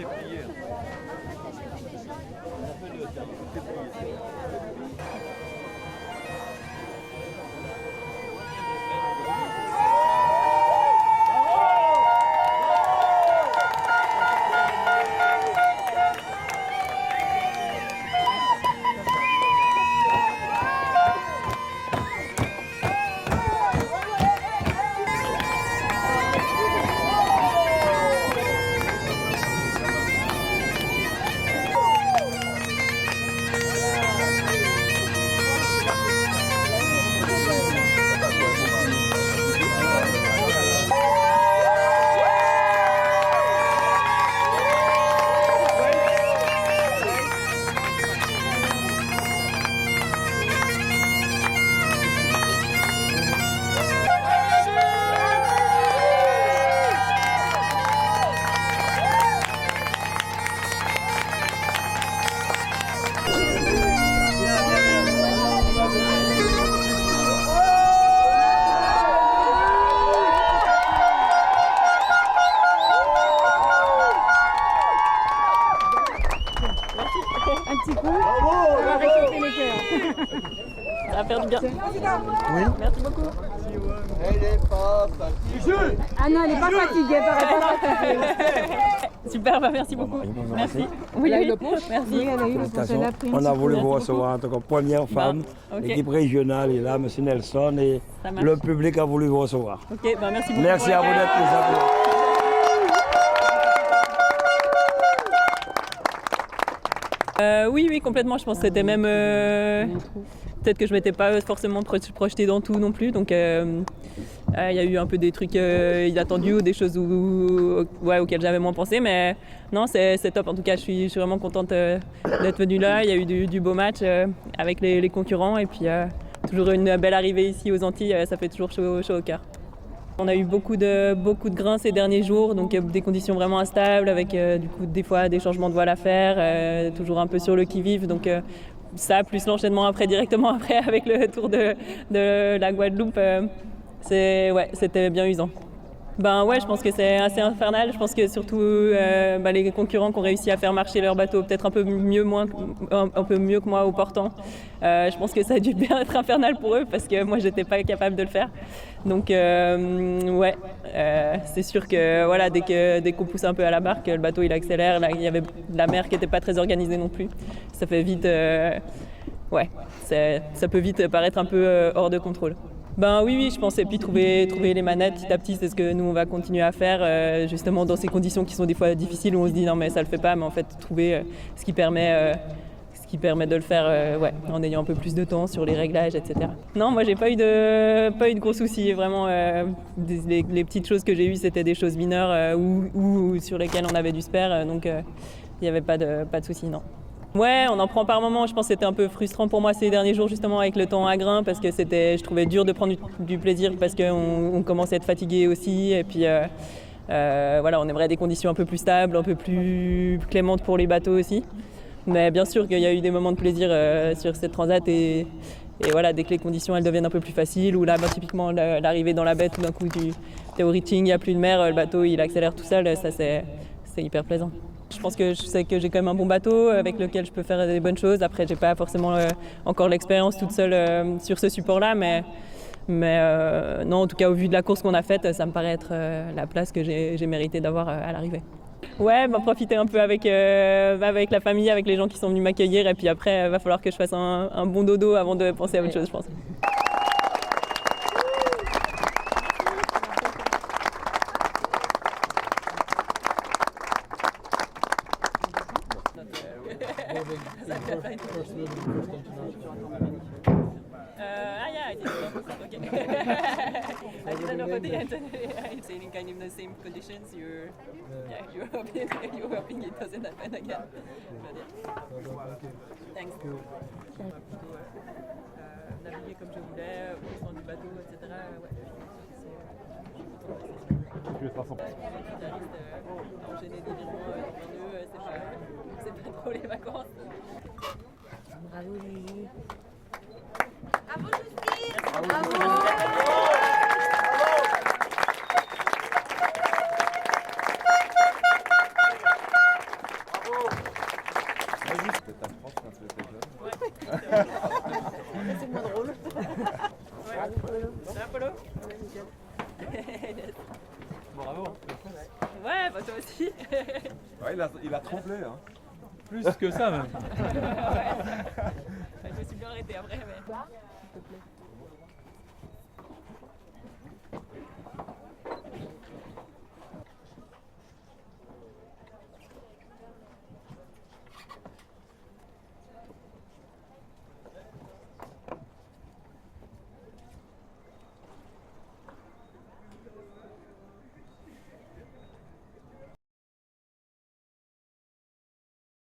fait plier. Un petit coup, on va réchauffer les cœurs. Ça va faire du bien. Oui. Merci beaucoup. Elle est pas fatiguée. Ah non, elle n'est pas fatiguée, elle paraît pas fatiguée. Super, bah merci beaucoup. Merci. Oui, Elle a eu oui. le punch. Merci. Oui, elle a eu le punch, elle a pris un On a petit voulu coup. vous recevoir en tant que première femme. ok. L'équipe régionale est là, M. Nelson, et Ça marche. le public a voulu vous recevoir. Ok, bah merci beaucoup. Merci à vous d'être présents. Oui, oui, complètement. Je pense que c'était même. Peut-être que je m'étais pas forcément projetée dans tout non plus. Donc, il y a eu un peu des trucs inattendus ou des choses auxquelles j'avais moins pensé. Mais non, c'est top. En tout cas, je suis vraiment contente d'être venue là. Il y a eu du beau match avec les concurrents. Et puis, toujours une belle arrivée ici aux Antilles. Ça fait toujours chaud au cœur. On a eu beaucoup de grains ces derniers jours, donc des conditions vraiment instables, avec du coup des fois des changements de voile à faire, toujours un peu sur le qui-vive. Donc ça, plus l'enchaînement directement après avec le tour de la Guadeloupe, c'était bien usant. Ben ouais, je pense que c'est assez infernal. Je pense que surtout les concurrents qui ont réussi à faire marcher leur bateau peut-être un peu mieux que moi au portant. Je pense que ça a dû bien être infernal pour eux parce que moi j'étais pas capable de le faire. Donc c'est sûr que voilà, dès qu'on pousse un peu à la barque, le bateau il accélère. Là, il y avait la mer qui n'était pas très organisée non plus. Ça fait vite, ça peut vite paraître un peu hors de contrôle. Ben oui, je pense. Et puis trouver les manettes petit à petit, c'est ce que nous on va continuer à faire, justement dans ces conditions qui sont des fois difficiles où on se dit non mais ça le fait pas, mais en fait trouver ce qui permet de le faire en ayant un peu plus de temps sur les réglages, etc. Non, moi j'ai pas eu de gros soucis. Vraiment, les petites choses que j'ai eues, c'était des choses mineures ou sur lesquelles on avait du spare, donc il n'y avait pas de soucis, non. Ouais, on en prend par moments. Je pense que c'était un peu frustrant pour moi ces derniers jours, justement avec le temps à grain, parce que je trouvais dur de prendre du plaisir parce qu'on commençait à être fatigué aussi. Et puis on aimerait des conditions un peu plus stables, un peu plus clémentes pour les bateaux aussi. Mais bien sûr qu'il y a eu des moments de plaisir sur cette transat et voilà, dès que les conditions elles deviennent un peu plus faciles, ou là typiquement l'arrivée dans la baie, tout d'un coup du reaching, il n'y a plus de mer, le bateau il accélère tout seul, ça c'est hyper plaisant. Je pense que je sais que j'ai quand même un bon bateau avec lequel je peux faire des bonnes choses. Après, j'ai pas forcément encore l'expérience toute seule sur ce support-là, mais non, en tout cas, au vu de la course qu'on a faite, ça me paraît être la place que j'ai mérité d'avoir à l'arrivée. Ouais, profiter un peu avec la famille, avec les gens qui sont venus m'accueillir, et puis après, va falloir que je fasse un bon dodo avant de penser à autre chose, je pense. I didn't know. Okay. I didn't know about the It's sailing kind of in the same conditions. You're hoping it doesn't happen again. But yeah. Thanks. Naviguer comme je voulais, au fond du bateau, etc. Enchaîner des virements dans le c'est pas trop les vacances. Bravo Lily. Bravo Justine. Bravo. Ouais, il a tremblé. Hein. Plus que ça même. Je me suis bien arrêtée après, mais... S'il te plaît.